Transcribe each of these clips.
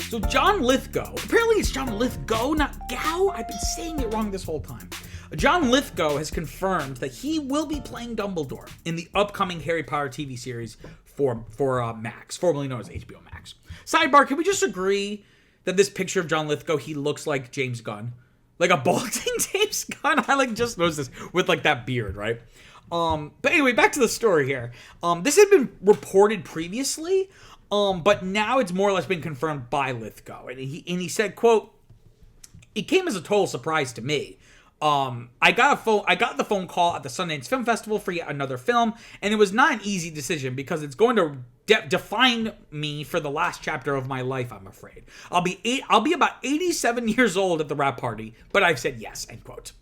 So John Lithgow, apparently it's John Lithgow, not Gow. I've been saying it wrong this whole time. John Lithgow has confirmed that he will be playing Dumbledore in the upcoming Harry Potter TV series for Max, formerly known as HBO Max. Sidebar, can we just agree that this picture of John Lithgow, he looks like James Gunn? Like a balding James Gunn? I just noticed this with that beard, right? But anyway, back to the story here. This had been reported previously, but now it's more or less been confirmed by Lithgow. And he said, quote, "It came as a total surprise to me. I got the phone call at the Sundance Film Festival for yet another film, and it was not an easy decision because it's going to define me for the last chapter of my life, I'm afraid. I'll be about 87 years old at the wrap party, but I've said yes," end quote.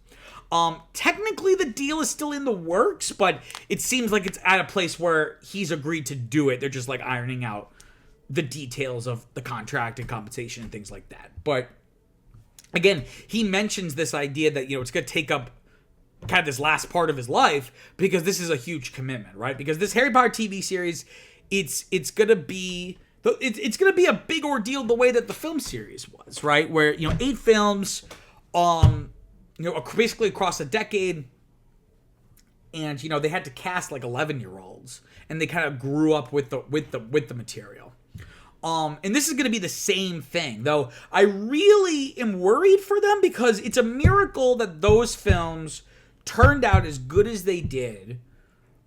Technically the deal is still in the works, but it seems like it's at a place where he's agreed to do it. They're just ironing out the details of the contract and compensation and things like that. But again, he mentions this idea that, it's going to take up kind of this last part of his life because this is a huge commitment, right? Because this Harry Potter TV series, it's going to be a big ordeal the way that the film series was, right? Where, 8 films, basically across a decade, and they had to cast 11-year-olds, and they kind of grew up with the material. And this is going to be the same thing, though I really am worried for them because it's a miracle that those films turned out as good as they did.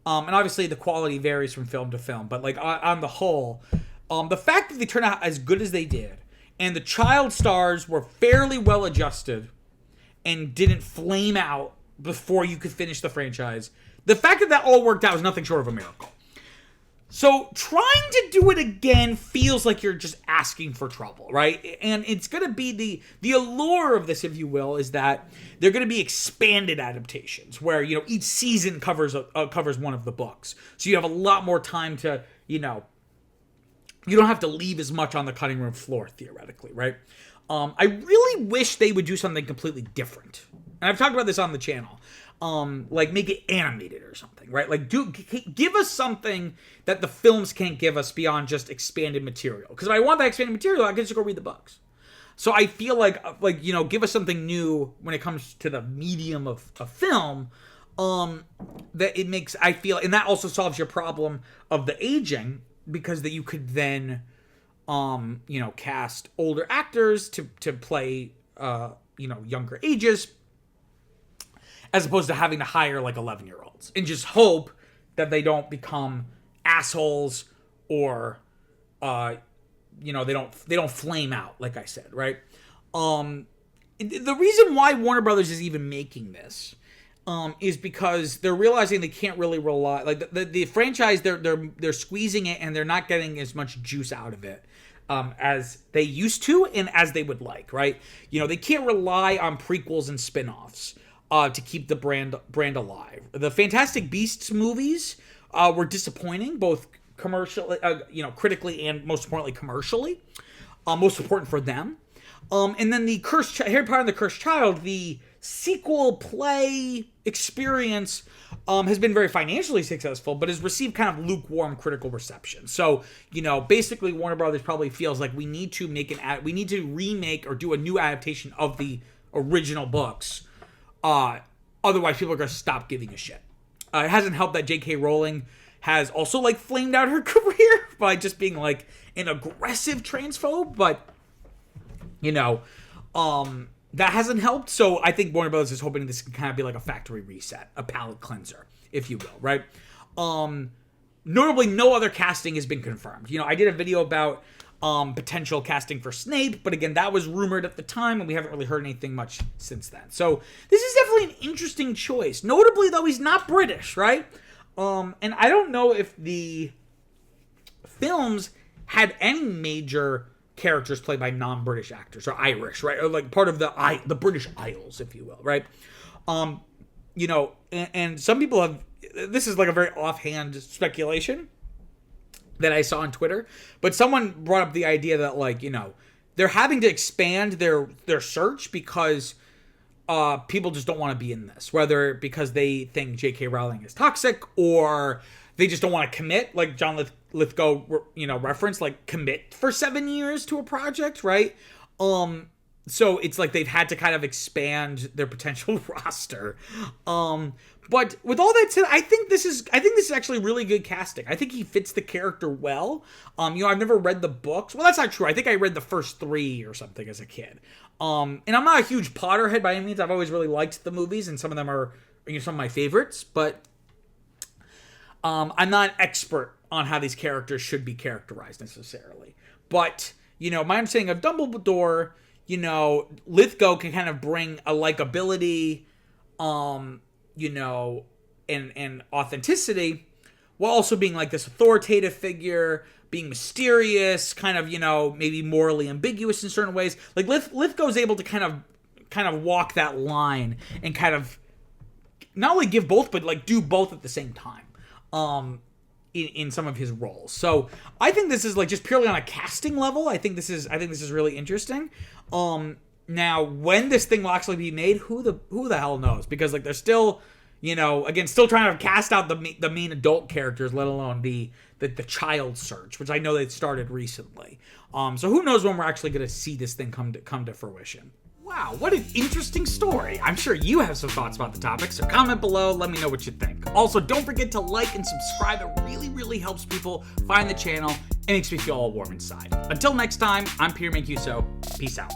And obviously the quality varies from film to film, but on the whole, the fact that they turned out as good as they did, and the child stars were fairly well adjusted and didn't flame out before you could finish the franchise, the fact that all worked out is nothing short of a miracle. So trying to do it again feels like you're just asking for trouble, right? And it's going to be the allure of this, if you will, is that they're going to be expanded adaptations where, each season covers one of the books. So you have a lot more time to, you don't have to leave as much on the cutting room floor, theoretically, right? I really wish they would do something completely different. And I've talked about this on the channel. Make it animated or something, right? Give us something that the films can't give us beyond just expanded material. Because if I want that expanded material, I can just go read the books. So I feel give us something new when it comes to the medium of film, that it makes, I feel, and that also solves your problem of the aging, because that you could then, cast older actors to play, younger ages, as opposed to having to hire 11-year-olds and just hope that they don't become assholes or, they don't flame out, like I said, right? The reason why Warner Brothers is even making this, is because they're realizing they can't really rely, the franchise, they're squeezing it and they're not getting as much juice out of it as they used to and as they would like, right? They can't rely on prequels and spin-offs to keep the brand alive. The Fantastic Beasts movies were disappointing, both commercially, critically, and most importantly commercially. Most important for them. And then the Harry Potter and the Cursed Child, the sequel play experience, has been very financially successful, but has received kind of lukewarm critical reception. So, basically Warner Brothers probably feels like we need to remake or do a new adaptation of the original books. Otherwise people are going to stop giving a shit. It hasn't helped that J.K. Rowling has also flamed out her career by just being an aggressive transphobe, but that hasn't helped. So I think Warner Brothers is hoping this can kind of be a factory reset, a palate cleanser, if you will, right? Notably, no other casting has been confirmed. I did a video about potential casting for Snape, but again, that was rumored at the time, and we haven't really heard anything much since then. So this is definitely an interesting choice. Notably, though, he's not British, right? And I don't know if the films had any major characters played by non-British actors or Irish, right? Or part of the British Isles, if you will, right? And some people have, this is a very offhand speculation that I saw on Twitter, but someone brought up the idea that they're having to expand their search because people just don't want to be in this, whether because they think J.K. Rowling is toxic or they just don't want to commit, like John Lithgow, referenced, like, commit for 7 years to a project, right? So it's like they've had to kind of expand their potential roster. But with all that said, I think this is actually really good casting. I think he fits the character well. I've never read the books. Well, that's not true. I think I read the first 3 or something as a kid. And I'm not a huge Potterhead by any means. I've always really liked the movies, and some of them are some of my favorites. But I'm not an expert on how these characters should be characterized necessarily. But my understanding of Dumbledore, Lithgow can kind of bring a likability, and authenticity, while also being like this authoritative figure, being mysterious, kind of, maybe morally ambiguous in certain ways. Like Lithgow's able to kind of walk that line and kind of not only give both, but like do both at the same time. In some of his roles. So I think this is like just purely on a casting level. I think this is really interesting. Now when this thing will actually be made, who the hell knows? Because like they're still, again, still trying to cast out the main adult characters, let alone the child search, which I know they started recently. So who knows when we're actually going to see this thing come to fruition. Wow, what an interesting story. I'm sure you have some thoughts about the topic, so comment below, let me know what you think. Also, don't forget to like and subscribe. It really, really helps people find the channel and makes me feel all warm inside. Until next time, I'm Peter Mancuso. Peace out.